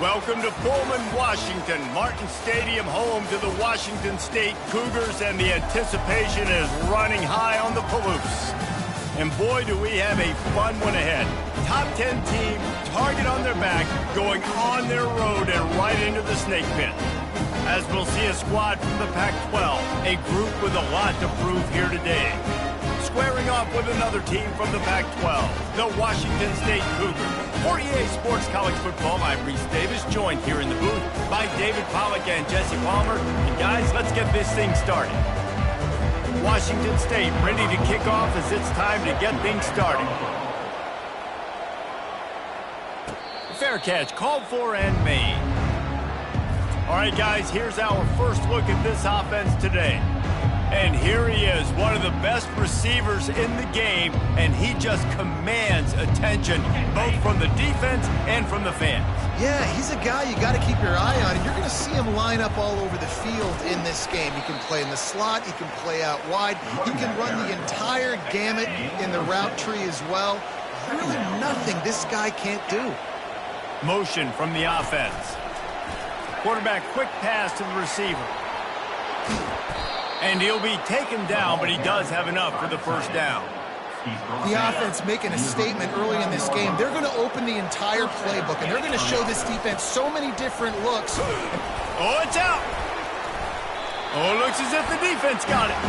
Welcome to Pullman, Washington. Martin Stadium, home to the Washington State Cougars, and the anticipation is running high on the Palouse. And boy, do we have a fun one ahead. Top 10 team, target on their back, going on their road and right into the snake pit. As we'll see a squad from the Pac-12, a group with a lot to prove here today. Squaring off with another team from the Pac-12, the Washington State Cougars. For EA Sports College Football, I'm Reese Davis, joined here in the booth by David Pollack and Jesse Palmer. And guys, let's get this thing started. Washington State ready to kick off as it's time to get things started. Fair catch called for and made. All right, guys, here's our first look at this offense today. And here he is, one of the best receivers in the game, and he just commands attention, both from the defense and from the fans. Yeah, he's a guy you got to keep your eye on, and you're going to see him line up all over the field in this game. He can play in the slot, he can play out wide, he can run the entire gamut in the route tree as well. Really nothing this guy can't do. Motion from the offense. Quarterback quick pass to the receiver. And he'll be taken down, but he does have enough for the first down. The offense making a statement early in this game. They're going to open the entire playbook, and they're going to show this defense so many different looks. Oh, it's out. Oh, it looks as if the defense got it.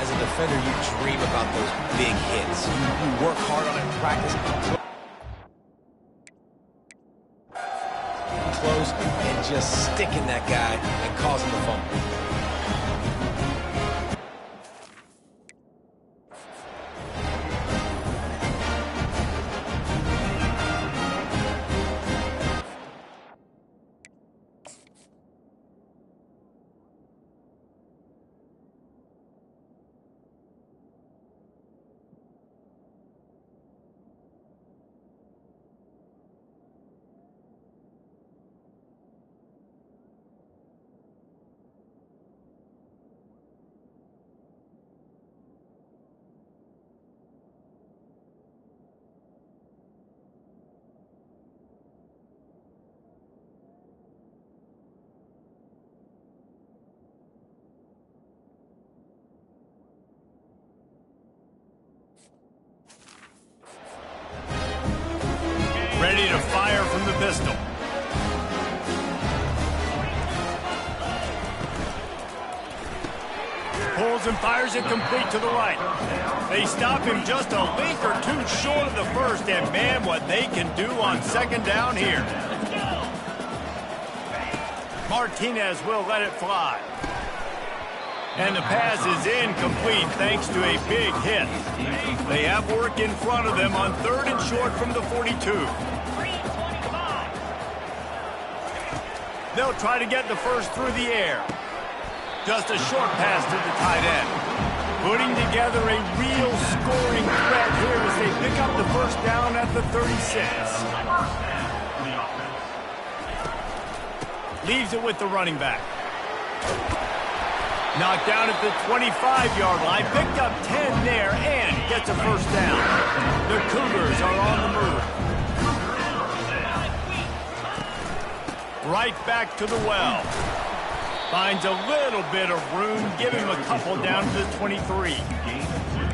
As a defender, you dream about those big hits. You work hard on it in practice. Close and just sticking that guy and causing the fumble. Ready to fire from the pistol. Pulls and fires it complete to the right. They stop him just a link or two short of the first, and man, what they can do on second down here. Martinez will let it fly. And the pass is incomplete thanks to a big hit. They have work in front of them on third and short from the 42. They'll try to get the first through the air. Just a short pass to the tight end. Putting together a real scoring threat here as they pick up the first down at the 36. Leaves it with the running back. Knocked down at the 25-yard line, picked up 10 there, and gets a first down. The Cougars are on the move. Right back to the well. Finds a little bit of room, give him a couple down to the 23.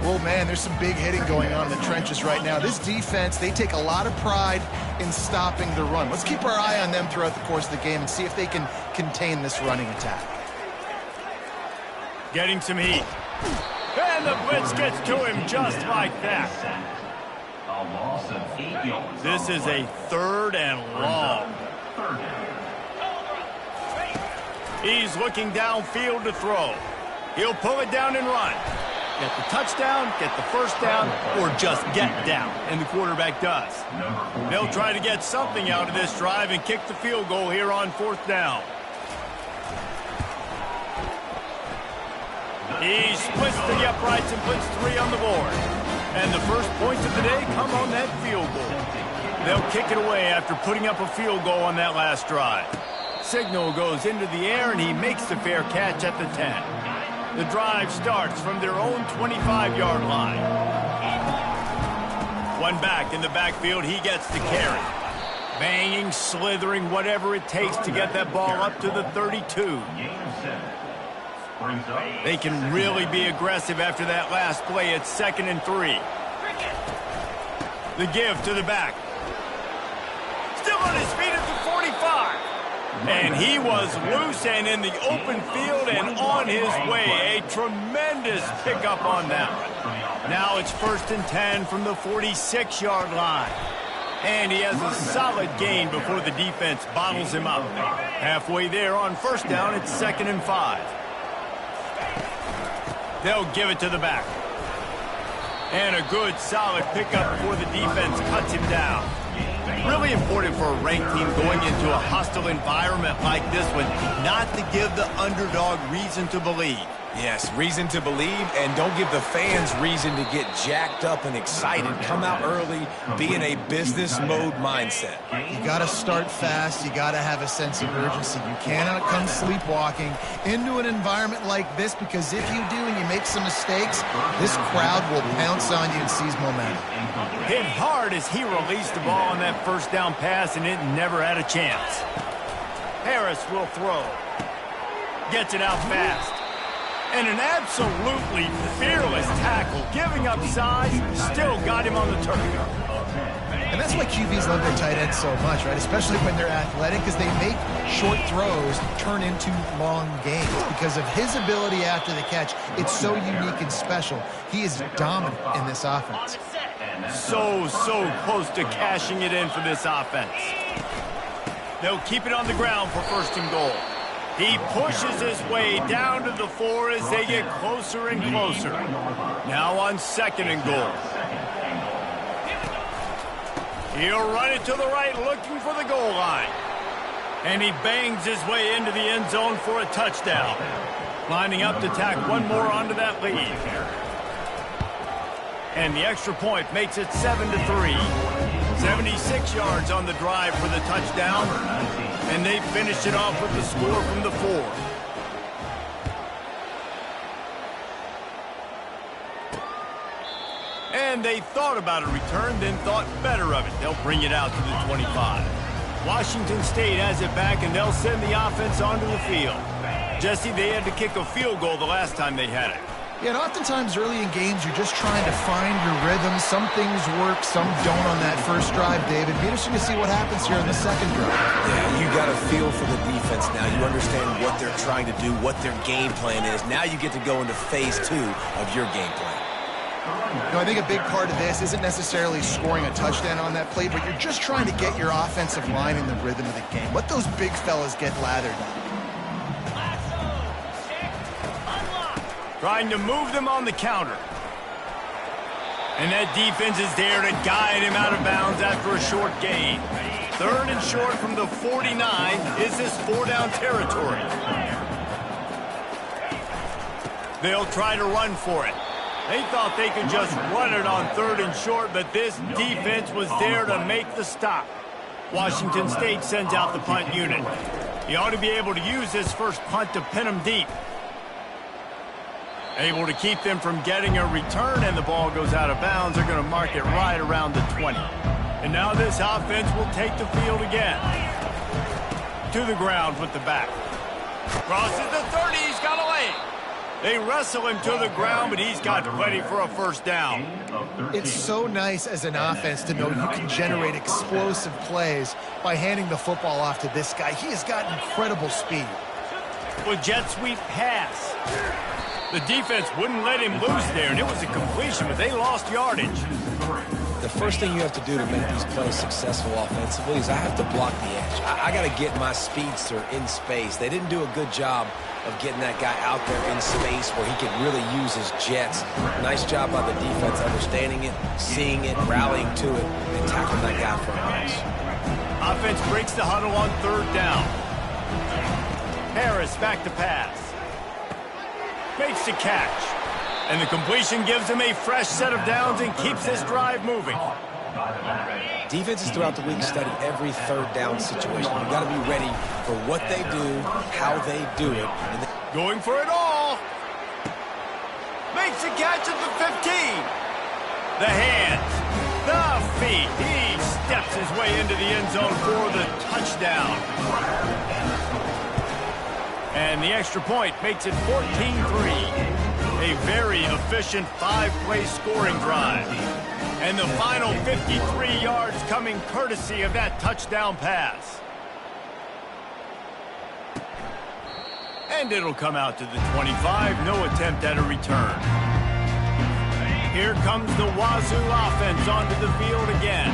Oh, man, there's some big hitting going on in the trenches right now. This defense, they take a lot of pride in stopping the run. Let's keep our eye on them throughout the course of the game and see if they can contain this running attack. Getting some heat. And the blitz gets to him just like that. This is a third and long. He's looking downfield to throw. He'll pull it down and run. Get the touchdown, get the first down, or just get down. And the quarterback does. They'll try to get something out of this drive and kick the field goal here on fourth down. He splits the uprights and puts 3 on the board. And the first points of the day come on that field goal. They'll kick it away after putting up a field goal on that last drive. Signal goes into the air, and he makes the fair catch at the 10. The drive starts from their own 25-yard line. One back in the backfield, he gets the carry. Banging, slithering, whatever it takes to get that ball up to the 32. They can really be aggressive after that last play. It's 2nd and 3. The give to the back. Still on his feet at the 45. And he was loose and in the open field and on his way. A tremendous pickup on that one. Now it's 1st and 10 from the 46-yard line. And he has a solid gain before the defense bottles him up. Halfway there on 1st down, it's 2nd and 5. They'll give it to the back. And a good, solid pickup before the defense cuts him down. Really important for a ranked team going into a hostile environment like this one, not to give the underdog reason to believe. Yes, reason to believe, and don't give the fans reason to get jacked up and excited. Come out early, be in a business mode mindset. You got to start fast. You got to have a sense of urgency. You cannot come sleepwalking into an environment like this, because if you do and you make some mistakes, this crowd will pounce on you and seize momentum. Hit hard as he released the ball on that 1st down pass, and it never had a chance. Harris will throw. Gets it out fast. And an absolutely fearless tackle, giving up size, still got him on the turf. And that's why QBs love their tight ends so much, right? Especially when they're athletic, because they make short throws turn into long gains. Because of his ability after the catch, it's so unique and special. He is dominant in this offense. So close to cashing it in for this offense. They'll keep it on the ground for 1st and goal. He pushes his way down to the 4 as they get closer and closer. Now on 2nd and goal. He'll run it to the right, looking for the goal line. And he bangs his way into the end zone for a touchdown. Lining up to tack one more onto that lead. And the extra point makes it 7-3. 76 yards on the drive for the touchdown. And they finished it off with the score from the 4. And they thought about a return, then thought better of it. They'll bring it out to the 25. Washington State has it back, and they'll send the offense onto the field. Jesse, they had to kick a field goal the last time they had it. Yeah, and oftentimes early in games, you're just trying to find your rhythm. Some things work, some don't on that first drive, David. Be interesting to see what happens here in the second drive. Yeah, you got a feel for the defense now. You understand what they're trying to do, what their game plan is. Now you get to go into phase 2 of your game plan. You know, I think a big part of this isn't necessarily scoring a touchdown on that play, but you're just trying to get your offensive line in the rhythm of the game. Let those big fellas get lathered. Trying to move them on the counter. And that defense is there to guide him out of bounds after a short gain. 3rd and short from the 49 is this 4-down territory. They'll try to run for it. They thought they could just run it on 3rd and short, but this defense was there to make the stop. Washington State sends out the punt unit. He ought to be able to use his first punt to pin them deep. Able to keep them from getting a return, and the ball goes out of bounds. They're going to mark it right around the 20. And now this offense will take the field again. To the ground with the back. Crosses the 30. He's got a lane. They wrestle him to the ground, but he's got plenty for a 1st down. It's so nice as an offense to know you can generate explosive plays by handing the football off to this guy. He has got incredible speed. With jet sweep pass. The defense wouldn't let him loose there, and it was a completion, but they lost yardage. The first thing you have to do to make these plays successful offensively is I have to block the edge. I got to get my speedster in space. They didn't do a good job of getting that guy out there in space where he could really use his jets. Nice job by the defense understanding it, seeing it, rallying to it, and tackling that guy for a loss. Offense breaks the huddle on 3rd down. Harris back to pass. Makes the catch. And the completion gives him a fresh set of downs and keeps this drive moving. Defenses throughout the league study every 3rd down situation. You've got to be ready for what they do, how they do it. Going for it all. Makes the catch at the 15. The hands, the feet. He steps taps his way into the end zone for the touchdown. And the extra point makes it 14-3. A very efficient 5-play scoring drive. And the final 53 yards coming courtesy of that touchdown pass. And it'll come out to the 25. No attempt at a return. Here comes the Wazzou offense onto the field again.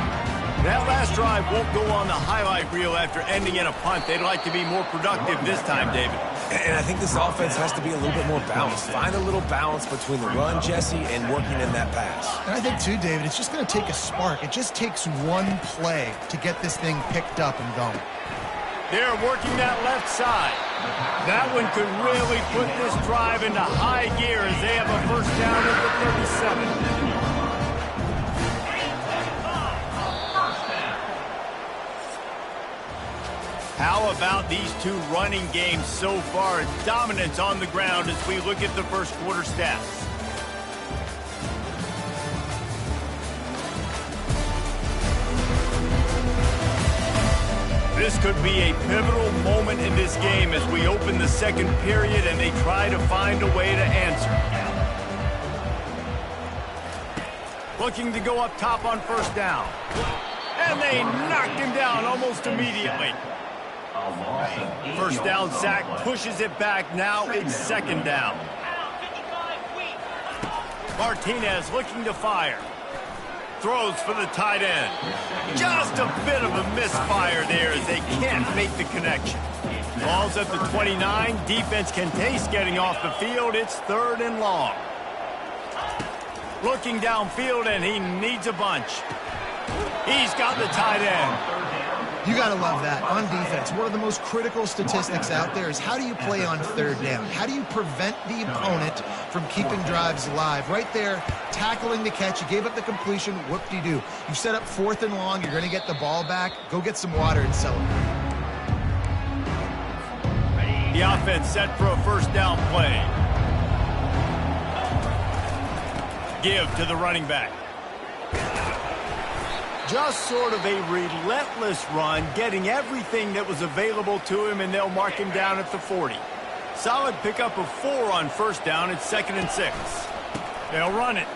That last drive won't go on the highlight reel after ending in a punt. They'd like to be more productive this time, David. And I think this offense has to be a little bit more balanced. Find a little balance between the run, Jesse, and working in that pass. And I think, too, David, it's just going to take a spark. It just takes one play to get this thing picked up and going. They're working that left side. That one could really put this drive into high gear as they have a first down at the 37. How about these two running games so far? Dominance on the ground as we look at the first quarter stats. This could be a pivotal moment in this game as we open the second period and they try to find a way to answer. Looking to go up top on first down. And they knocked him down almost immediately. First down sack pushes it back. Now it's second down. Martinez looking to fire. Throws for the tight end. Just a bit of a misfire there as they can't make the connection. Ball's at the 29. Defense can taste getting off the field. It's third and long. Looking downfield, and he needs a bunch. He's got the tight end. You got to love that. On defense, one of the most critical statistics out there is how do you play on third down? How do you prevent the opponent from keeping drives alive? Right there, tackling the catch. You gave up the completion. Whoop-de-doo. You set up fourth and long. You're going to get the ball back. Go get some water and celebrate. The offense set for a first down play. Give to the running back. Just sort of a relentless run, getting everything that was available to him, and they'll mark him down at the 40. Solid pickup of 4 on first down. It's 2nd and 6. They'll run it.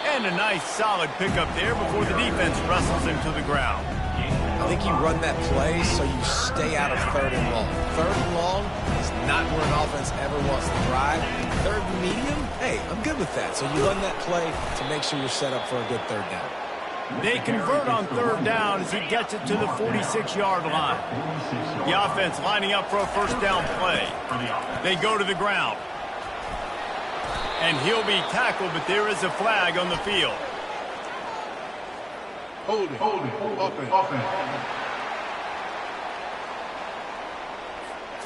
And a nice solid pickup there before the defense wrestles him to the ground. I think you run that play so you stay out of third and long. Third and long is not where an offense ever wants to drive. Third and medium, hey, I'm good with that. So you run that play to make sure you're set up for a good third down. They convert on third down as he gets it to the 46-yard line. The offense lining up for a first down play. They go to the ground. And he'll be tackled, but there is a flag on the field. Holding, offense.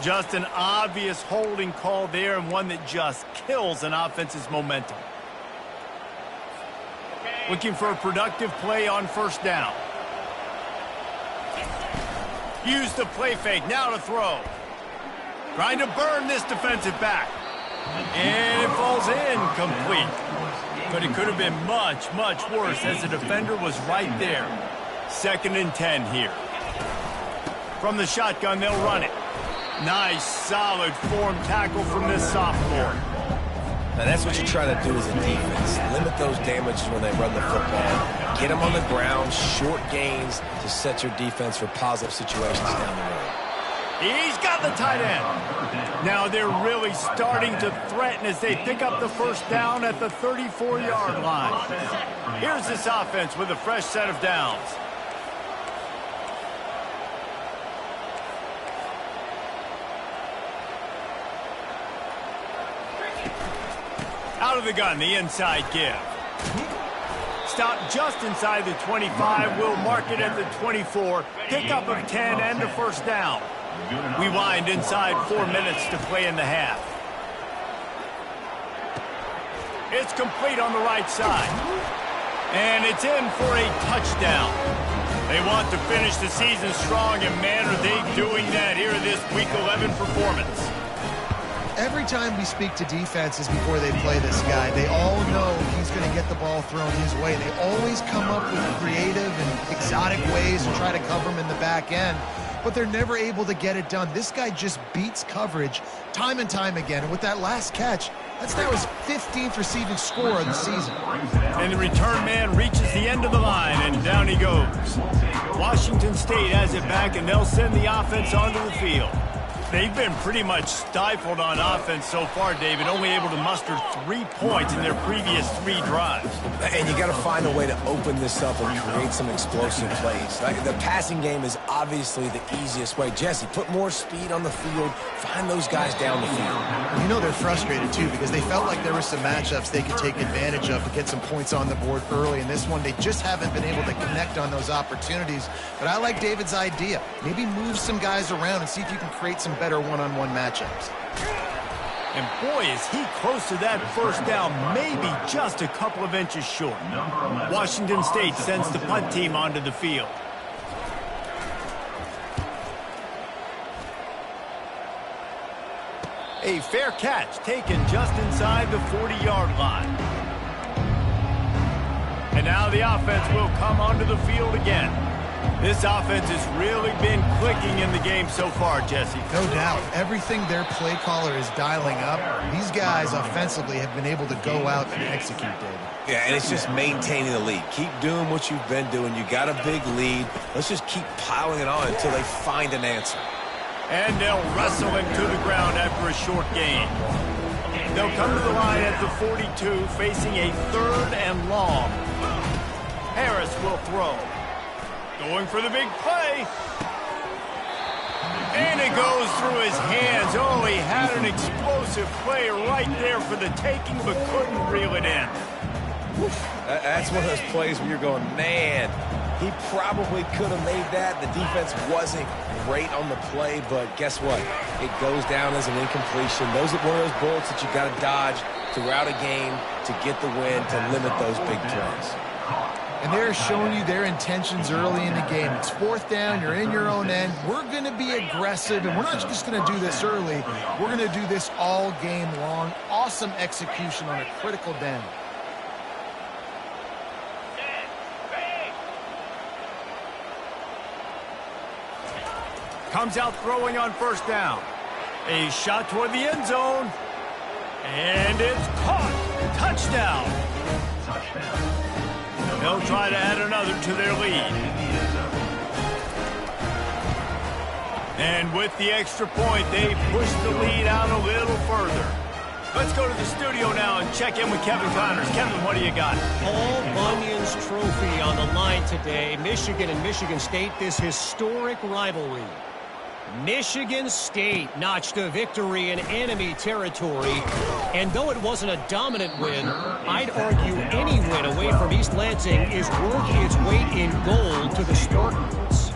Just an obvious holding call there, and one that just kills an offense's momentum. Looking for a productive play on first down. Use the play fake, now to throw. Trying to burn this defensive back. And it falls incomplete. But it could have been much, much worse as the defender was right there. 2nd and 10 here. From the shotgun, they'll run it. Nice, solid form tackle from this sophomore. Now that's what you try to do as a defense. Limit those damages when they run the football. Get them on the ground, short gains to set your defense for positive situations down the road. He's got the tight end. Now they're really starting to threaten as they pick up the first down at the 34-yard line. Here's this offense with a fresh set of downs. Out of the gun, the inside give. Stop just inside the 25. We'll mark it at the 24. Pickup of 10 and a first down. We wind inside 4 minutes to play in the half. It's complete on the right side. And it's in for a touchdown. They want to finish the season strong, and man, are they doing that here in this Week 11 performance. Every time we speak to defenses before they play this guy, they all know he's going to get the ball thrown his way. They always come up with creative and exotic ways to try to cover him in the back end, but they're never able to get it done. This guy just beats coverage time and time again. And with that last catch, that's now his 15th receiving score of the season. And the return man reaches the end of the line, and down he goes. Washington State has it back, and they'll send the offense onto the field. They've been pretty much stifled on offense so far, David, only able to muster 3 points in their previous 3 drives. And you got to find a way to open this up and create some explosive plays. Like, the passing game is obviously the easiest way. Jesse, put more speed on the field. Find those guys down the field. You know they're frustrated, too, because they felt like there were some matchups they could take advantage of to get some points on the board early. In this one, they just haven't been able to connect on those opportunities. But I like David's idea. Maybe move some guys around and see if you can create some better one-on-one matchups. And boy, is he close to that first down, maybe just a couple of inches short. Washington State sends the punt team onto the field. A fair catch taken just inside the 40-yard line. And now the offense will come onto the field again. This offense has really been clicking in the game so far, Jesse. No doubt. Everything their play caller is dialing up, these guys offensively have been able to go out and execute, David. Yeah, and it's just maintaining the lead. Keep doing what you've been doing. You got a big lead. Let's just keep piling it on until they find an answer. And they'll wrestle him to the ground after a short gain. They'll come to the line at the 42, facing a 3rd and long. Harris will throw. Going for the big play. And it goes through his hands. Oh, he had an explosive play right there for the taking, but couldn't reel it in. That's one of those plays where you're going, man, he probably could have made that. The defense wasn't great on the play, but guess what? It goes down as an incompletion. Those are one of those bullets that you got to dodge throughout a game to get the win, to limit those big plays. And they're showing you their intentions early in the game. It's 4th down, you're in your own end. We're going to be aggressive, and we're not just going to do this early. We're going to do this all game long. Awesome execution on a critical down. Comes out throwing on 1st down. A shot toward the end zone. And it's caught. Touchdown. They'll try to add another to their lead. And with the extra point, they push the lead out a little further. Let's go to the studio now and check in with Kevin Connors. Kevin, what do you got? Paul Bunyan's trophy on the line today. Michigan and Michigan State, this historic rivalry. Michigan State notched a victory in enemy territory, and though it wasn't a dominant win, I'd argue any win away from East Lansing is worth its weight in gold to the Spartans.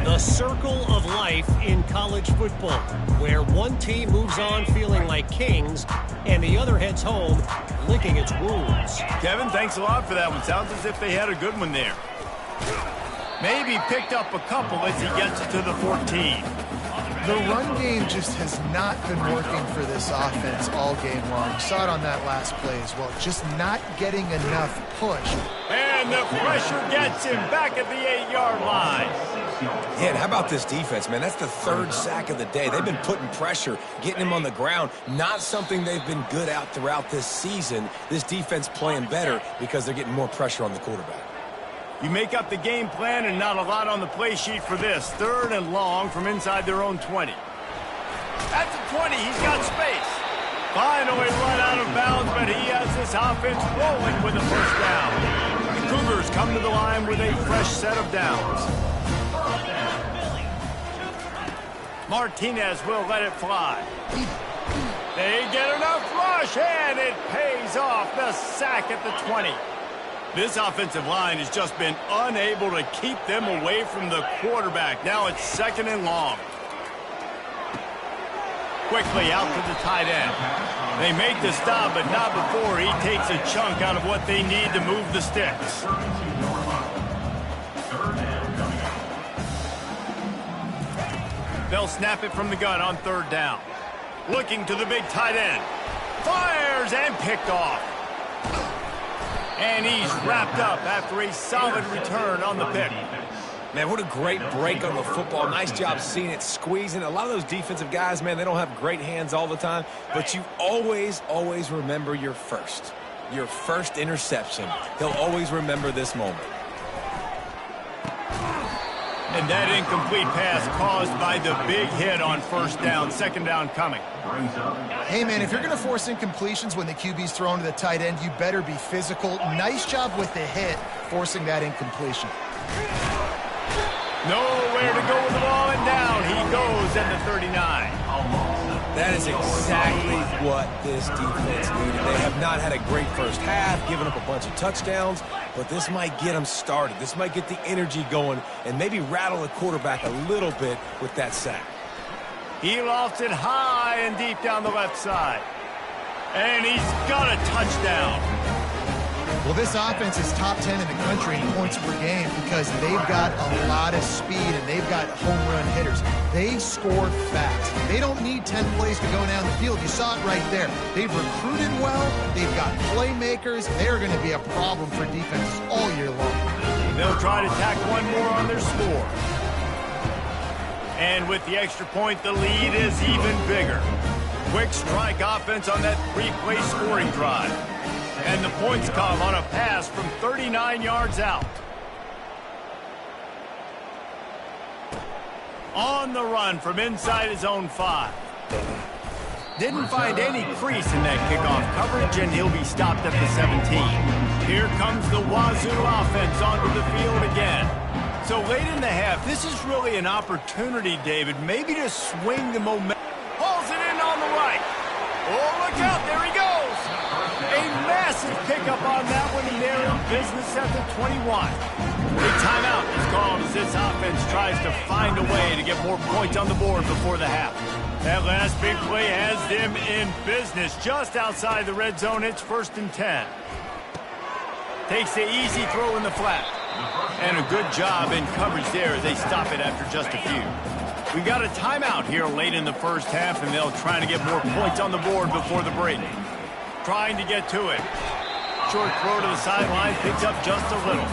The circle of life in college football, where one team moves on feeling like kings, and the other heads home licking its wounds. Kevin, thanks a lot for that one. Sounds as if they had a good one there. Maybe picked up a couple as he gets to the 14. The run game just has not been working for this offense all game long. You saw it on that last play as well. Just not getting enough push. And the pressure gets him back at the 8-yard line. Yeah, and how about this defense, man? That's the 3rd sack of the day. They've been putting pressure, getting him on the ground. Not something they've been good at throughout this season. This defense playing better because they're getting more pressure on the quarterback. You make up the game plan and not a lot on the play sheet for this. 3rd and long from inside their own 20. At the 20, he's got space. Finally run out of bounds, but he has this offense rolling with a 1st down. The Cougars come to the line with a fresh set of downs. Martinez will let it fly. They get enough rush, and it pays off. The sack at the 20. This offensive line has just been unable to keep them away from the quarterback. Now it's 2nd and long. Quickly out to the tight end. They make the stop, but not before he takes a chunk out of what they need to move the sticks. They'll snap it from the gun on 3rd down. Looking to the big tight end. Fires and picked off. And he's wrapped up after a solid return on the pick. Man, what a great break on the football. Nice job seeing it, squeezing. A lot of those defensive guys, man, they don't have great hands all the time, but you always, always remember your first interception. He'll always remember this moment. And that incomplete pass caused by the big hit on first down. Second down coming. Hey, man, if you're going to force incompletions when the QB's thrown to the tight end, you better be physical. Nice job with the hit, forcing that incompletion. Nowhere to go with the ball, and down he goes at the 39. That is exactly what this defense needed. They have not had a great first half, given up a bunch of touchdowns, but this might get them started. This might get the energy going and maybe rattle the quarterback a little bit with that sack. He lofts it high and deep down the left side. And he's got a touchdown. Well, this offense is top 10 in the country in points per game because they've got a lot of speed and they've got home run hitters. They score fast. They don't need 10 plays to go down the field. You saw it right there. They've recruited well. They've got playmakers. They're going to be a problem for defenses all year long. They'll try to tack one more on their score. And with the extra point, the lead is even bigger. Quick strike offense on that three-play scoring drive. And the points come on a pass from 39 yards out. On the run from inside his own 5. Didn't find any crease in that kickoff coverage, and he'll be stopped at the 17. Here comes the Wazzou offense onto the field again. So late in the half, this is really an opportunity, David, maybe to swing the momentum. Hauls it in on the right. Oh, look out, there he goes. A massive pickup on that one, and they're in business at the 21. A timeout is called as this offense tries to find a way to get more points on the board before the half. That last big play has them in business just outside the red zone. It's 1st and 10. Takes the easy throw in the flat. And a good job in coverage there as they stop it after just a few. We've got a timeout here late in the first half, and they'll try to get more points on the board before the break. Trying to get to it. Short throw to the sideline, picks up just a little.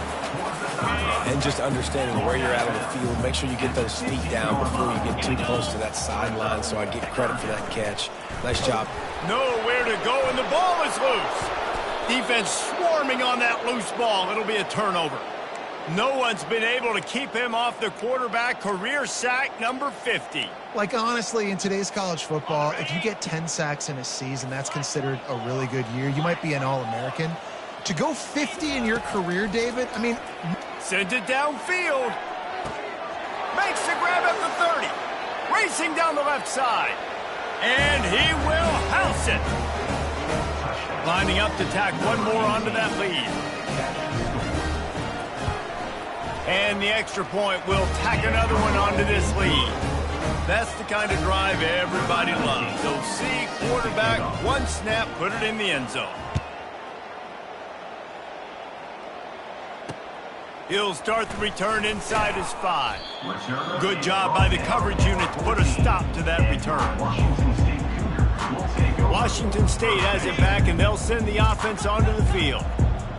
And just understanding where you're at on the field, make sure you get those feet down before you get too close to that sideline, so I get credit for that catch. Nice job. Nowhere to go, and the ball is loose. Defense swarming on that loose ball. It'll be a turnover. No one's been able to keep him off the quarterback. Career sack number 50. Like, honestly, in today's college football, if you get 10 sacks in a season, that's considered a really good year. You might be an All-American. To go 50 in your career, David, I mean... Sends it downfield. Makes the grab at the 30. Racing down the left side. And he will house it. Lining up to tack one more onto that lead. And the extra point will tack another one onto this lead. That's the kind of drive everybody loves. So see quarterback, one snap, put it in the end zone. He'll start the return inside his 5. Good job by the coverage unit to put a stop to that return. Washington State has it back, and they'll send the offense onto the field.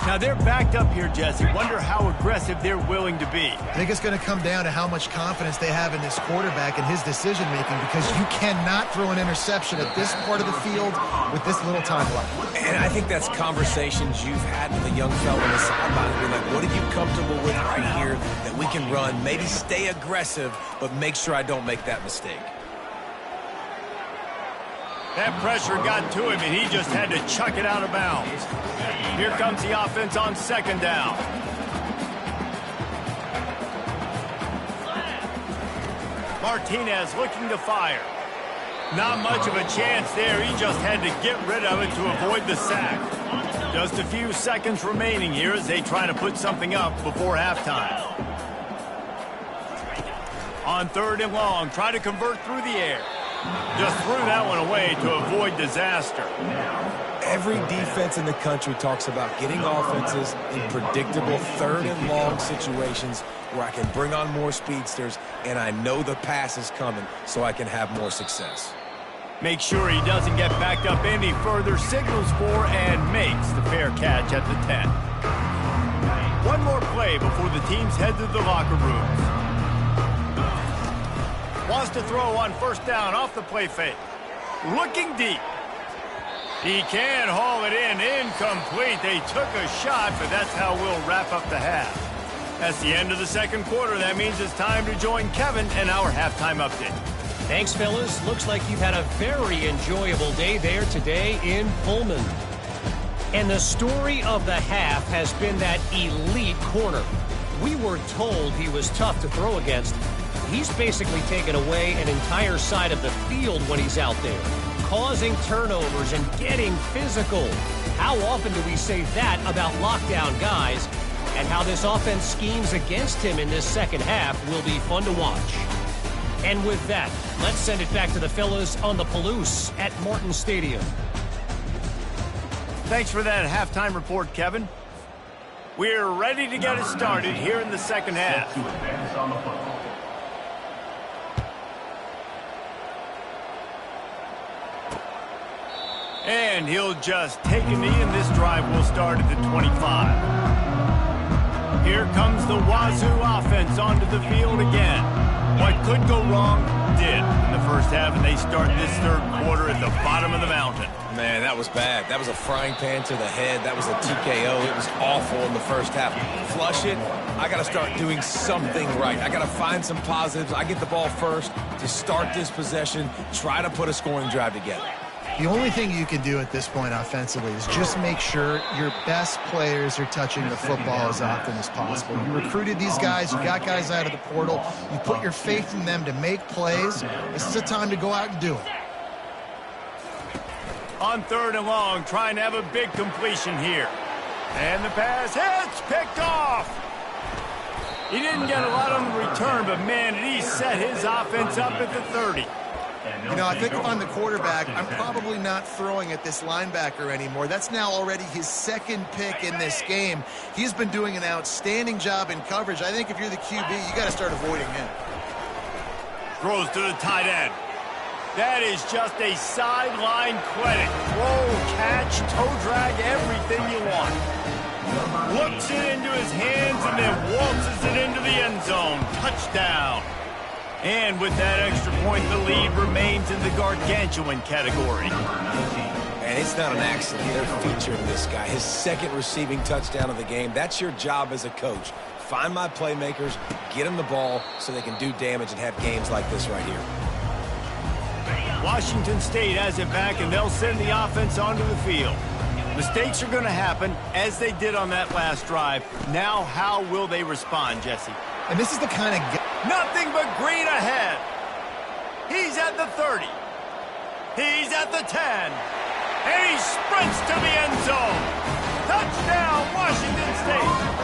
Now, they're backed up here, Jesse. Wonder how aggressive they're willing to be. I think it's going to come down to how much confidence they have in this quarterback and his decision-making, because you cannot throw an interception at this part of the field with this little time left. And I think that's conversations you've had with a young fella on the sideline. Being like, what are you comfortable with right here that we can run? Maybe stay aggressive, but make sure I don't make that mistake. That pressure got to him, and he just had to chuck it out of bounds. Here comes the offense on 2nd down. Martinez looking to fire. Not much of a chance there. He just had to get rid of it to avoid the sack. Just a few seconds remaining here as they try to put something up before halftime. On 3rd and long, try to convert through the air. Just threw that one away to avoid disaster. Every defense in the country talks about getting offenses in predictable 3rd and long situations where I can bring on more speedsters and I know the pass is coming so I can have more success. Make sure he doesn't get backed up any further, signals for and makes the fair catch at the 10. One more play before the teams head to the locker rooms. Wants to throw on first down off the play fake. Looking deep. He can haul it in, incomplete. They took a shot, but that's how we'll wrap up the half. That's the end of the second quarter. That means it's time to join Kevin and our halftime update. Thanks, fellas. Looks like you've had a very enjoyable day there today in Pullman. And the story of the half has been that elite corner. We were told he was tough to throw against. He's basically taken away an entire side of the field when he's out there, causing turnovers and getting physical. How often do we say that about lockdown guys? And how this offense schemes against him in this second half will be fun to watch. And with that, let's send it back to the fellas on the Palouse at Martin Stadium. Thanks for that halftime report, Kevin. We're ready to get it started here in the second half. And he'll just take a knee, and this drive will start at the 25. Here comes the Wazzou offense onto the field again. What could go wrong did in the first half, and they start this third quarter at the bottom of the mountain. Man, that was bad. That was a frying pan to the head. That was a TKO. It was awful in the first half. Flush it. I got to start doing something right. I got to find some positives. I get the ball first to start this possession, try to put a scoring drive together. The only thing you can do at this point offensively is just make sure your best players are touching the football as often as possible. You recruited these guys, you got guys out of the portal, you put your faith in them to make plays. This is a time to go out and do it. On third and long, trying to have a big completion here. And the pass hits, picked off. He didn't get a lot on the return, but man, did he set his offense up at the 30. You know, I think if I'm the quarterback, I'm probably not throwing at this linebacker anymore. That's now already his second pick in this game. He's been doing an outstanding job in coverage. I think if you're the QB, you got to start avoiding him. Throws to the tight end. That is just a sideline clinic. Throw, catch, toe drag, everything you want. Looks it into his hands and then waltzes it into the end zone. Touchdown. And with that extra point, the lead remains in the gargantuan category. And it's not an accident. They're featuring this guy. His second receiving touchdown of the game. That's your job as a coach. Find my playmakers, get them the ball so they can do damage and have games like this right here. Washington State has it back, and they'll send the offense onto the field. Mistakes are going to happen, as they did on that last drive. Now, how will they respond, Jesse? And this is the kind of... Nothing but green ahead. He's at the 30. He's at the 10. And he sprints to the end zone. Touchdown, Washington State.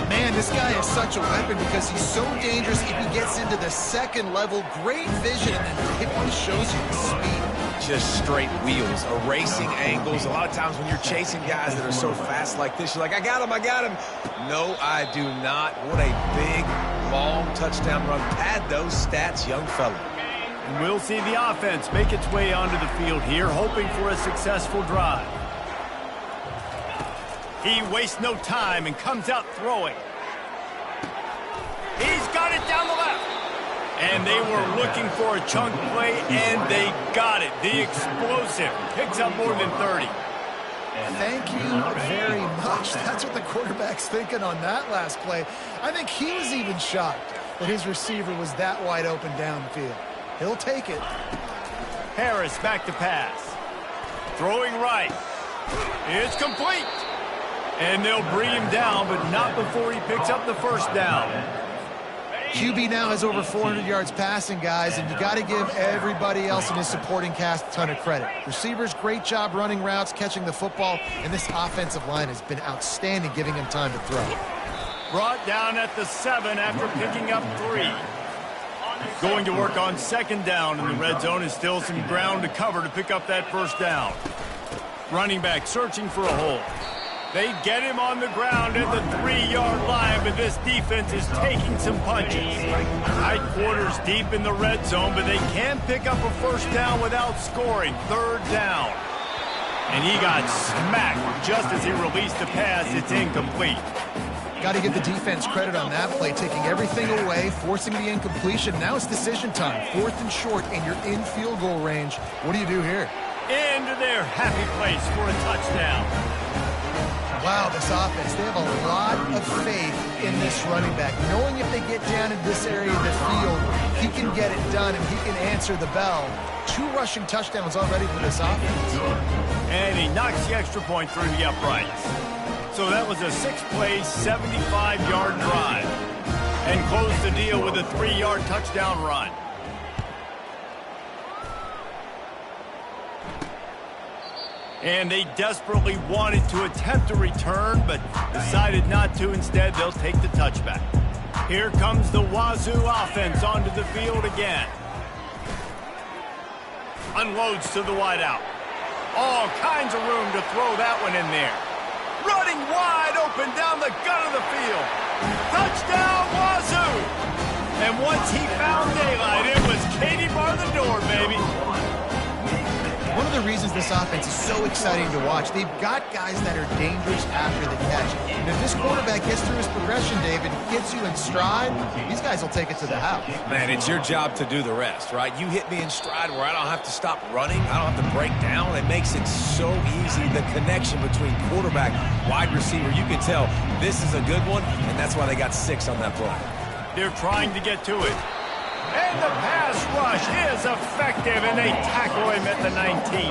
Man, this guy is such a weapon because he's so dangerous if he gets into the second level. Great vision, and it really shows you the speed. Just straight wheels, erasing angles. A lot of times when you're chasing guys that are so fast like this, you're like, I got him. No, I do not. What a big, long touchdown run. Pad those stats, young fella. And we'll see the offense make its way onto the field here, hoping for a successful drive. He wastes no time and comes out throwing. He's got it down the left. And they were looking for a chunk play, and they got it. The explosive picks up more than 30. Thank you very much. That's what the quarterback's thinking on that last play. I think he was even shocked that his receiver was that wide open downfield. He'll take it. Harris back to pass. Throwing right. It's complete. And they'll bring him down, but not before he picks up the first down. QB now has over 400 yards passing, guys, and you got to give everybody else in his supporting cast a ton of credit. Receivers, great job running routes, catching the football, and this offensive line has been outstanding, giving him time to throw. Brought down at the 7 after picking up 3. Going to work on second down in the red zone, and still some ground to cover to pick up that first down. Running back searching for a hole. They get him on the ground at the 3-yard line, but this defense is taking some punches. Tight quarters deep in the red zone, but they can pick up a first down without scoring. 3rd down. And he got smacked just as he released the pass. It's incomplete. Got to give the defense credit on that play, taking everything away, forcing the incompletion. Now it's decision time. 4th and short, and you're in field goal range. What do you do here? Into their happy place for a touchdown. Wow, this offense, they have a lot of faith in this running back. Knowing if they get down in this area of the field, he can get it done and he can answer the bell. 2 rushing touchdowns already for this offense. And he knocks the extra point through the uprights. So that was a 6-play, 75-yard drive. And closed the deal with a 3-yard touchdown run. And they desperately wanted to attempt a return, but decided not to. Instead, they'll take the touchback. Here comes the Wazzou offense onto the field again. Unloads to the wideout. All kinds of room to throw that one in there. Running wide open down the gut of the field. Touchdown, Wazzou! And once he found daylight, it was Katie bar the door, baby. One of the reasons this offense is so exciting to watch, they've got guys that are dangerous after the catch. And if this quarterback gets through his progression, David, gets you in stride, these guys will take it to the house. Man, it's your job to do the rest, right? You hit me in stride where I don't have to stop running. I don't have to break down. It makes it so easy. The connection between quarterback, wide receiver, you can tell this is a good one, and that's why they got 6 on that play. They're trying to get to it. And the pass rush is effective, and they tackle him at the 19.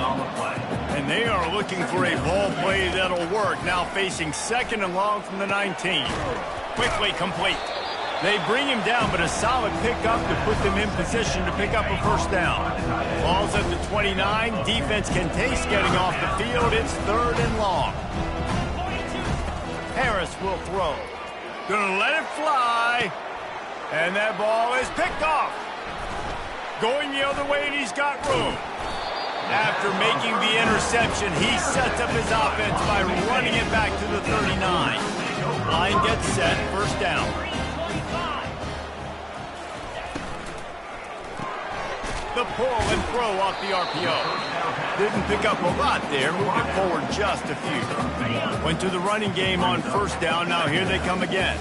And they are looking for a ball play that'll work, now facing 2nd and long from the 19. Quickly complete. They bring him down, but a solid pickup to put them in position to pick up a first down. Ball's at the 29. Defense can taste getting off the field. It's 3rd and long. Harris will throw. Gonna let it fly. And that ball is picked off. Going the other way, and he's got room. After making the interception, he sets up his offense by running it back to the 39. Line gets set, first down. The pull and throw off the RPO. Didn't pick up a lot there, moving forward just a few. Went to the running game on first down, now here they come again.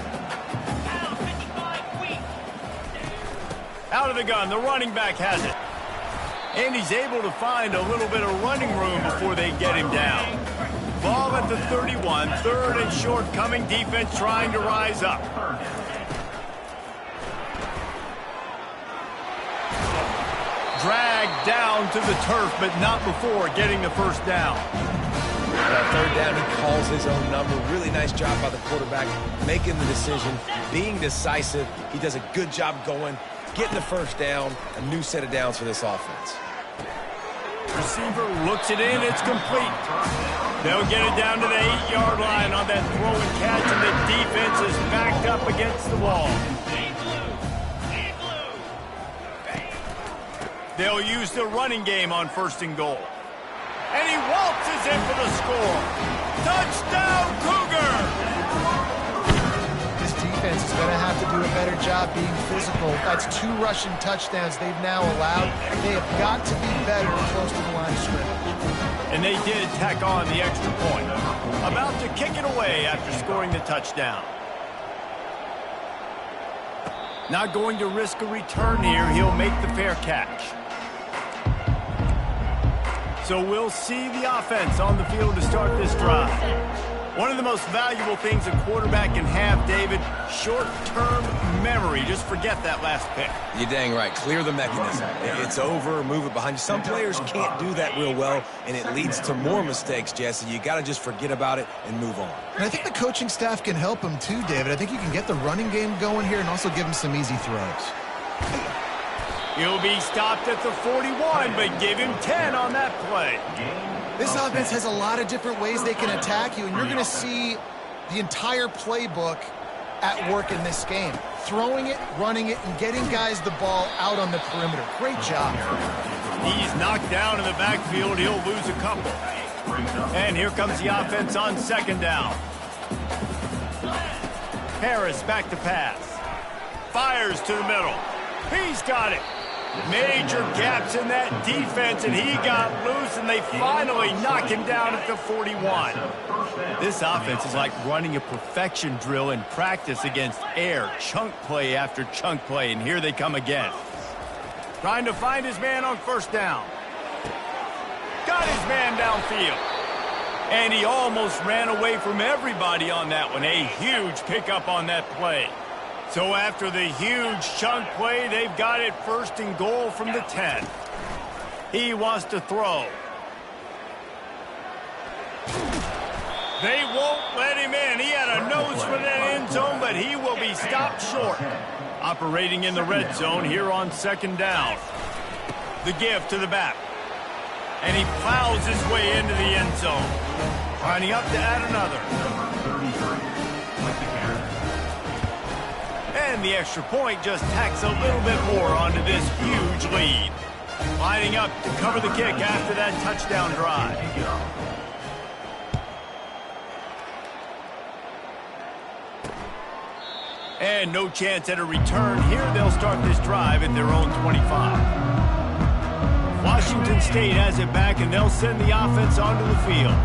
Out of the gun, the running back has it. And he's able to find a little bit of running room before they get him down. Ball at the 31, 3rd and short coming, defense trying to rise up. Dragged down to the turf, but not before getting the first down. That 3rd down, he calls his own number. Really nice job by the quarterback, making the decision, being decisive. He does a good job going. Getting the first down, a new set of downs for this offense. Receiver looks it in, it's complete. They'll get it down to the 8-yard line on that throw and catch, and the defense is backed up against the wall. They'll use the running game on 1st and goal. And he waltzes in for the score. Touchdown, Cougar! Defense is going to have to do a better job being physical. That's 2 rushing touchdowns they've now allowed. They have got to be better close to the line of scrimmage. And they did tack on the extra point. About to kick it away after scoring the touchdown. Not going to risk a return here. He'll make the fair catch. So we'll see the offense on the field to start this drive. One of the most valuable things a quarterback can have, David, short-term memory. Just forget that last pick. You're dang right. Clear the mechanism. It's over, move it behind you. Some players can't do that real well, and it leads to more mistakes, Jesse. You got to just forget about it and move on. And I think the coaching staff can help him too, David. I think you can get the running game going here and also give him some easy throws. He'll be stopped at the 41, but give him 10 on that play. This offense has a lot of different ways they can attack you, and you're going to see the entire playbook at work in this game. Throwing it, running it, and getting guys the ball out on the perimeter. Great job. He's knocked down in the backfield. He'll lose a couple. And here comes the offense on second down. Harris back to pass. Fires to the middle. He's got it. Major gaps in that defense, and he got loose, and they finally knock him down at the 41. This offense is like running a perfection drill in practice against air, chunk play after chunk play, and here they come again. Trying to find his man on first down. Got his man downfield. And he almost ran away from everybody on that one. A huge pickup on that play. So after the huge chunk play, they've got it first and goal from the 10. He wants to throw. They won't let him in. He had a nose for that end zone, but he will be stopped short. Operating in the red zone here on second down. The give to the back. And he plows his way into the end zone. Lining up to add another. And the extra point just tacks a little bit more onto this huge lead. Lining up to cover the kick after that touchdown drive. And no chance at a return here. They'll start this drive at their own 25. Washington State has it back, and they'll send the offense onto the field.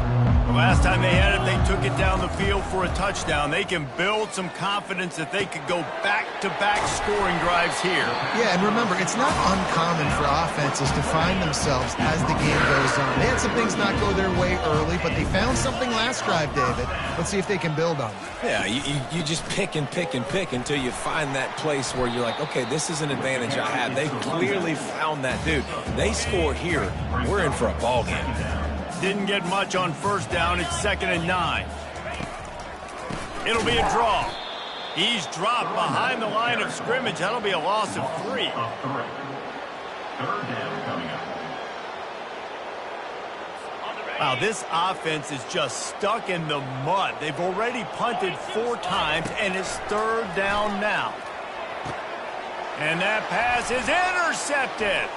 The last time they had it, they took it down the field for a touchdown. They can build some confidence that they could go back-to-back scoring drives here. Yeah, and remember, it's not uncommon for offenses to find themselves as the game goes on. They had some things not go their way early, but they found something last drive, David. Let's see if they can build on it. Yeah, you just pick and pick and pick until you find that place where you're like, okay, this is an advantage I have. They clearly found that dude. They score here, we're in for a ball game. Didn't get much on first down. It's 2nd and 9. It'll be a draw. He's dropped behind the line of scrimmage. That'll be a loss of 3. 3rd down coming up. Wow, this offense is just stuck in the mud. They've already punted 4 times, and it's 3rd down now. And that pass is intercepted.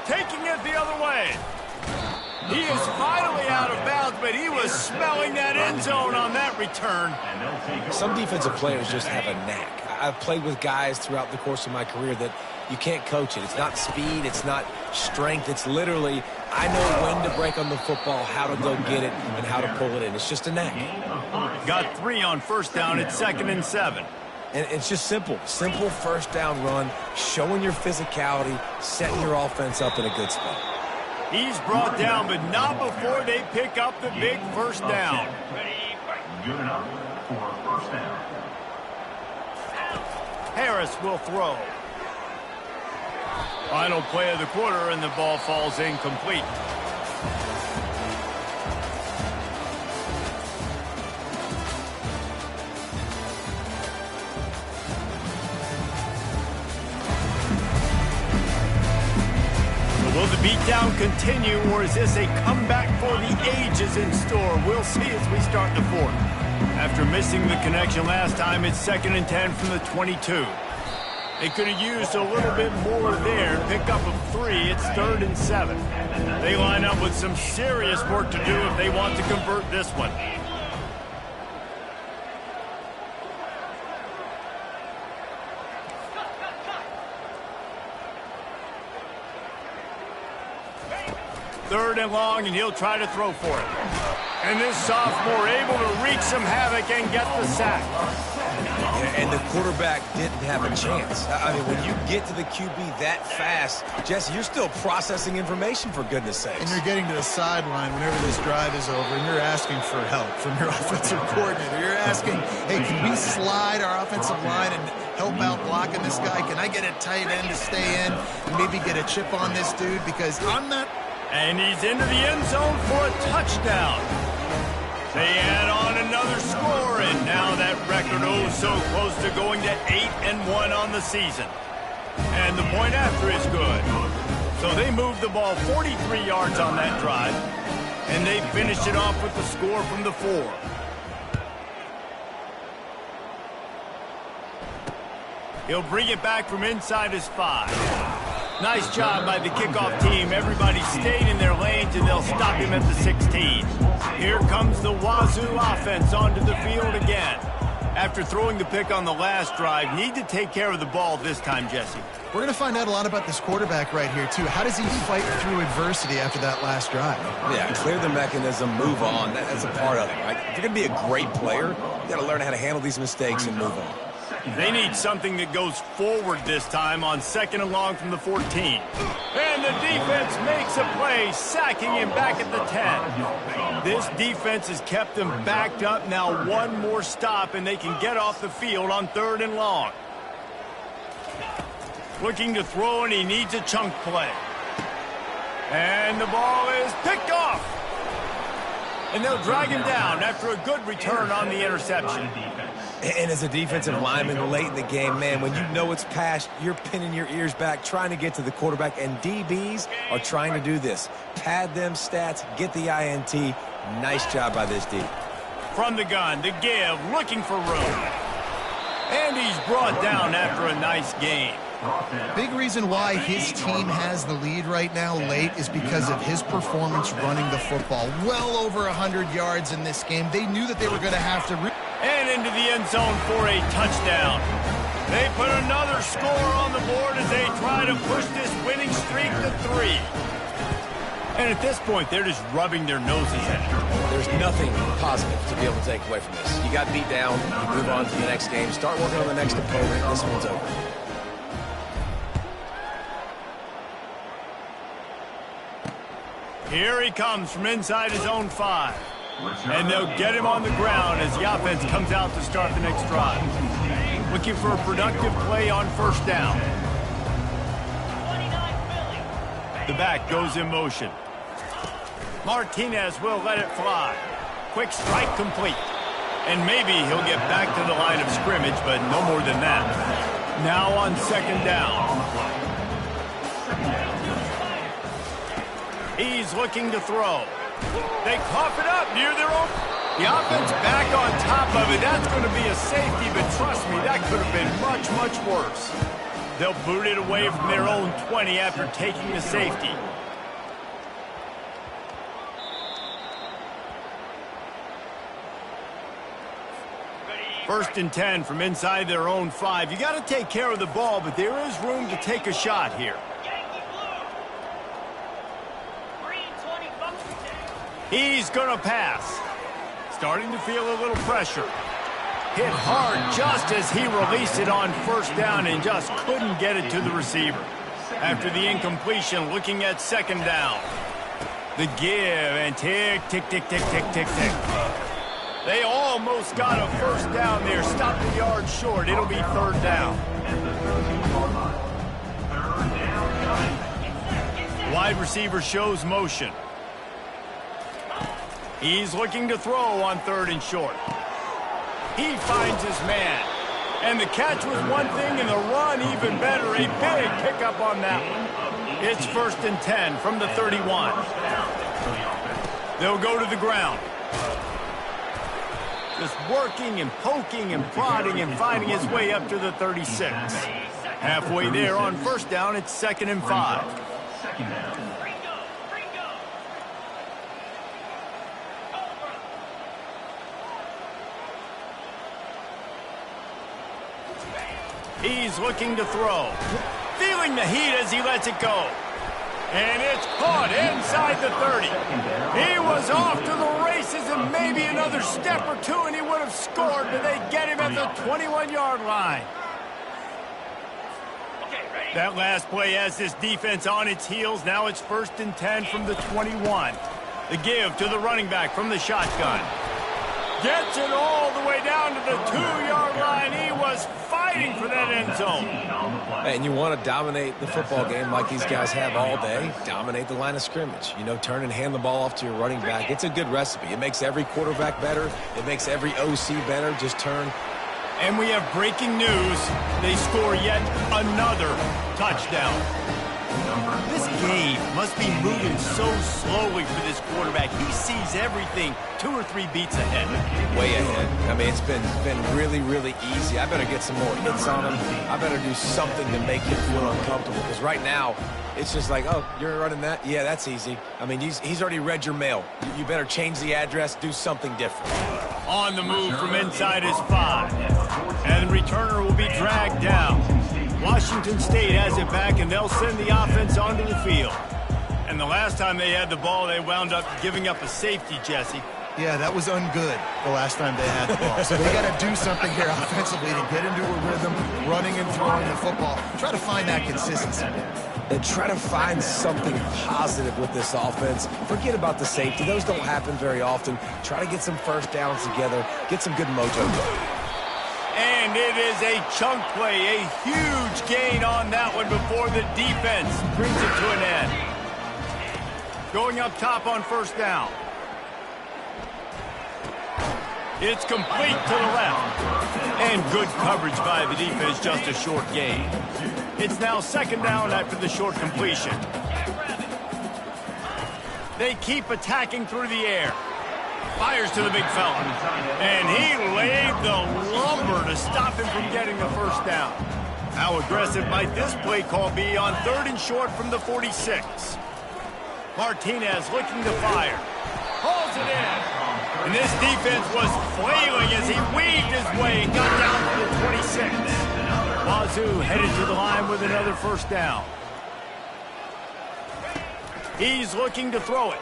Taking it the other way. He is finally out of bounds, but he was smelling that end zone on that return. Some defensive players just have a knack. I've played with guys throughout the course of my career that you can't coach it. It's not speed. It's not strength. It's literally, I know when to break on the football, how to go get it, and how to pull it in. It's just a knack. Got 3 on first down. It's 2nd and 7. And it's just simple. Simple first down run, showing your physicality, setting your offense up in a good spot. He's brought down, but not before they pick up the big first down. Good enough for first down. Harris will throw. Final play of the quarter, and the ball falls incomplete. Will the beatdown continue, or is this a comeback for the ages in store? We'll see as we start the 4th. After missing the connection last time, it's 2nd and 10 from the 22. They could have used a little bit more there. Pick up of 3. It's 3rd and 7. They line up with some serious work to do if they want to convert this one. Third and long, and he'll try to throw for it. And this sophomore able to wreak some havoc and get the sack. And the quarterback didn't have a chance. I mean, when you get to the QB that fast, Jesse, you're still processing information, for goodness sakes. And you're getting to the sideline whenever this drive is over, and you're asking for help from your offensive coordinator. You're asking, hey, can we slide our offensive line and help out blocking this guy? Can I get a tight end to stay in and maybe get a chip on this dude? Because I'm not... And he's into the end zone for a touchdown. They add on another score, and now that record so close to going to 8-1 on the season. And the point after is good. So they moved the ball 43 yards on that drive, and they finished it off with the score from the 4. He'll bring it back from inside his 5. Nice job by the kickoff team. Everybody stayed in their lanes, and they'll stop him at the 16. Here comes the Wazzou offense onto the field again. After throwing the pick on the last drive, need to take care of the ball this time, Jesse. We're going to find out a lot about this quarterback right here, too. How does he fight through adversity after that last drive? Yeah, clear the mechanism, move on. That's a part of it, right? If you're going to be a great player, you got to learn how to handle these mistakes and move on. They need something that goes forward this time on 2nd and long from the 14. And the defense makes a play, sacking him back at the 10. This defense has kept them backed up. Now one more stop, and they can get off the field on 3rd and long. Looking to throw, and he needs a chunk play. And the ball is picked off. And they'll drag him down after a good return on the interception. And as a defensive lineman late in the game, man, when you know it's past, you're pinning your ears back, trying to get to the quarterback, and DBs are trying to do this. Pad them stats, get the INT. Nice job by this D. From the gun, the give, looking for room. And he's brought down after a nice game. Big reason why his team has the lead right now late is because of his performance running the football. Well over 100 yards in this game. They knew that they were going to have to... And into the end zone for a touchdown. They put another score on the board as they try to push this winning streak to 3. And at this point, they're just rubbing their noses at it. There's nothing positive to be able to take away from this. You got beat down, you move on to the next game, start working on the next opponent. This one's over. Here he comes from inside his own 5. And they'll get him on the ground as the offense comes out to start the next drive. Looking for a productive play on 1st down. The back goes in motion. Martinez will let it fly. Quick strike complete. And maybe he'll get back to the line of scrimmage, but no more than that. Now on 2nd down. He's looking to throw. They cough it up near their own. The offense back on top of it. That's going to be a safety, but trust me, that could have been much, much worse. They'll boot it away from their own 20 after taking the safety. First and 10 from inside their own 5. You got to take care of the ball, but there is room to take a shot here. He's going to pass. Starting to feel a little pressure. Hit hard just as he released it on 1st down and just couldn't get it to the receiver. After the incompletion, looking at 2nd down. The give and tick, tick, tick, tick, tick, tick, tick. They almost got a 1st down there. Stopped the yard short. It'll be 3rd down. Wide receiver shows motion. He's looking to throw on 3rd and short. He finds his man. And the catch was one thing and the run even better. A big pickup on that one. It's 1st and 10 from the 31. They'll go to the ground. Just working and poking and prodding and finding his way up to the 36. Halfway there on 1st down, it's 2nd and 5. He's looking to throw. Feeling the heat as he lets it go. And it's caught inside the 30. He was off to the races and maybe another step or 2 and he would have scored, but they get him at the 21-yard line. That last play has this defense on its heels. Now it's 1st and 10 from the 21. The give to the running back from the shotgun. Gets it all the way down to the 2-yard line. He was fighting for that end zone. And you want to dominate the football game like these guys have all day. Dominate the line of scrimmage. You know, turn and hand the ball off to your running back. It's a good recipe. It makes every quarterback better. It makes every OC better. Just turn. And we have breaking news. They score yet another touchdown. This game must be moving so slowly for this quarterback. He sees everything 2 or 3 beats ahead. Way ahead. I mean, it's been really, really easy. I better get some more hits on him. I better do something to make him feel uncomfortable, because right now, it's just like, oh, you're running that? Yeah, that's easy. I mean, he's already read your mail. You better change the address, do something different. On the move from inside his 5. And the returner will be dragged down. Washington State has it back, and they'll send the offense onto the field. And the last time they had the ball, they wound up giving up a safety, Jesse. Yeah, that was ungood the last time they had the ball. So they got to do something here offensively to get into a rhythm, running and throwing the football. Try to find that consistency. And try to find something positive with this offense. Forget about the safety. Those don't happen very often. Try to get some first downs together. Get some good mojo going. And it is a chunk play, a huge gain on that one before the defense brings it to an end. Going up top on first down. It's complete to the left. And good coverage by the defense, just a short gain. It's now second down after the short completion. They keep attacking through the air. Fires to the big fella. And he laid the lumber to stop him from getting the first down. How aggressive might this play call be on 3rd and short from the 46? Martinez looking to fire. Hauls it in. And this defense was flailing as he weaved his way and got down to the 26. Wazzou headed to the line with another first down. He's looking to throw it.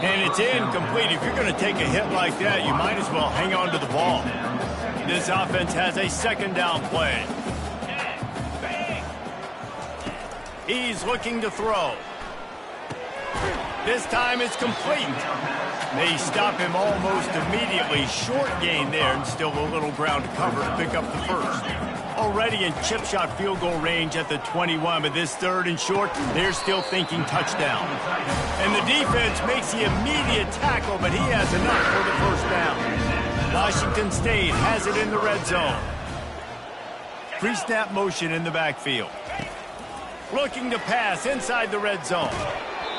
And it's incomplete. If you're going to take a hit like that, you might as well hang on to the ball. This offense has a second down play. He's looking to throw. This time it's complete. They stop him almost immediately. Short gain there, and still a little ground to cover to pick up the first. Already in chip shot field goal range at the 21, but this 3rd and short, they're still thinking touchdown. And the defense makes the immediate tackle, but he has enough for the first down. Washington State has it in the red zone. Pre-snap motion in the backfield. Looking to pass inside the red zone.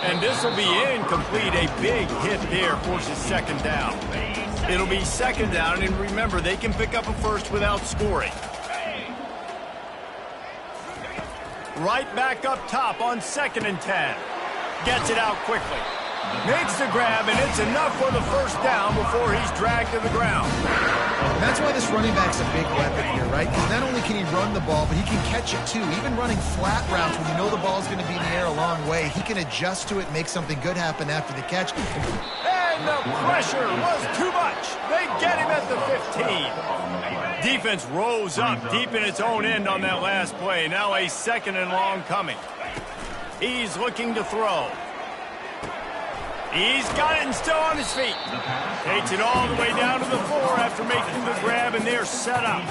And this will be incomplete. A big hit there forces second down. It'll be second down, and remember, they can pick up a first without scoring. Right back up top on 2nd and 10. Gets it out quickly. Makes the grab, and it's enough for the first down before he's dragged to the ground. And that's why this running back's a big weapon here, right? Because not only can he run the ball, but he can catch it too. Even running flat routes when you know the ball's going to be in the air a long way, he can adjust to it and make something good happen after the catch. And the pressure was too much. They get him at the 15. Defense rose up deep in its own end on that last play. Now a 2nd and long coming. He's looking to throw. He's got it and still on his feet. Takes it all the way down to the 4 after making the grab, and they're set up.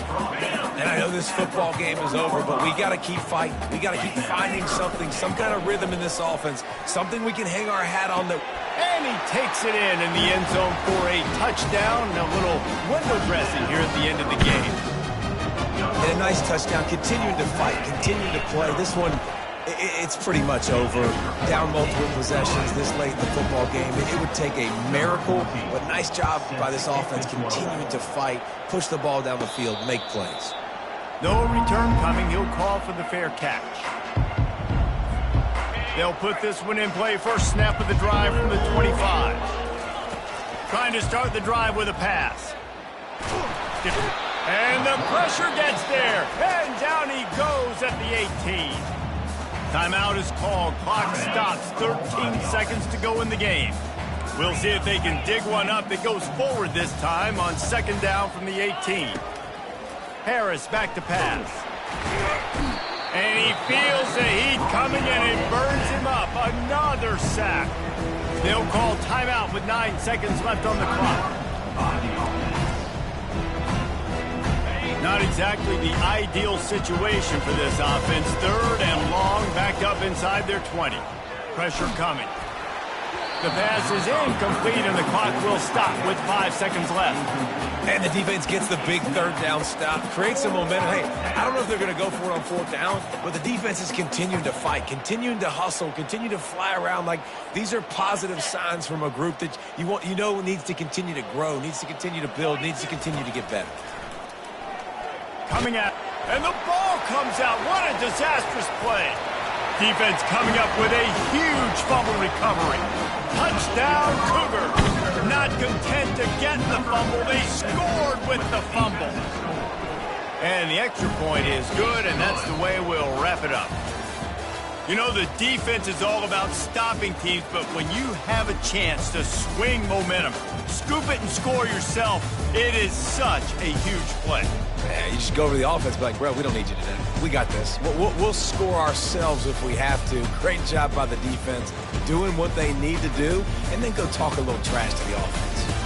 And I know this football game is over, but we got to keep fighting. We got to keep finding something, some kind of rhythm in this offense, something we can hang our hat on. And he takes it in the end zone for a touchdown and a little window dressing here at the end of the game. And a nice touchdown, continuing to fight, continuing to play. This one, it's pretty much over. Down multiple possessions this late in the football game. It would take a miracle, but nice job by this offense continuing to fight, push the ball down the field, make plays. No return coming. He'll call for the fair catch. They'll put this one in play. First snap of the drive from the 25. Trying to start the drive with a pass. And the pressure gets there. And down he goes at the 18. Timeout is called. Clock stops. 13 seconds to go in the game. We'll see if they can dig one up that goes forward this time on 2nd down from the 18. Harris back to pass. And he feels the heat coming and it burns him up. Another sack. They'll call timeout with 9 seconds left on the clock. Not exactly the ideal situation for this offense. 3rd and long, backed up inside their 20. Pressure coming. The pass is incomplete, and the clock will stop with 5 seconds left. And the defense gets the big third down stop, creates some momentum. Hey, I don't know if they're going to go for it on fourth down, but the defense is continuing to fight, continuing to hustle, continue to fly around. Like, these are positive signs from a group that you know needs to continue to grow, needs to continue to build, needs to continue to get better. Coming out, and the ball comes out. What a disastrous play. Defense coming up with a huge fumble recovery. Touchdown, Cougar. Not content to get the fumble, they scored with the fumble. And the extra point is good, and that's the way we'll wrap it up. You know, the defense is all about stopping teams, but when you have a chance to swing momentum, scoop it and score yourself, it is such a huge play. Yeah, you just go over the offense and be like, bro, we don't need you today. We got this. We'll score ourselves if we have to. Great job by the defense, doing what they need to do, and then go talk a little trash to the offense.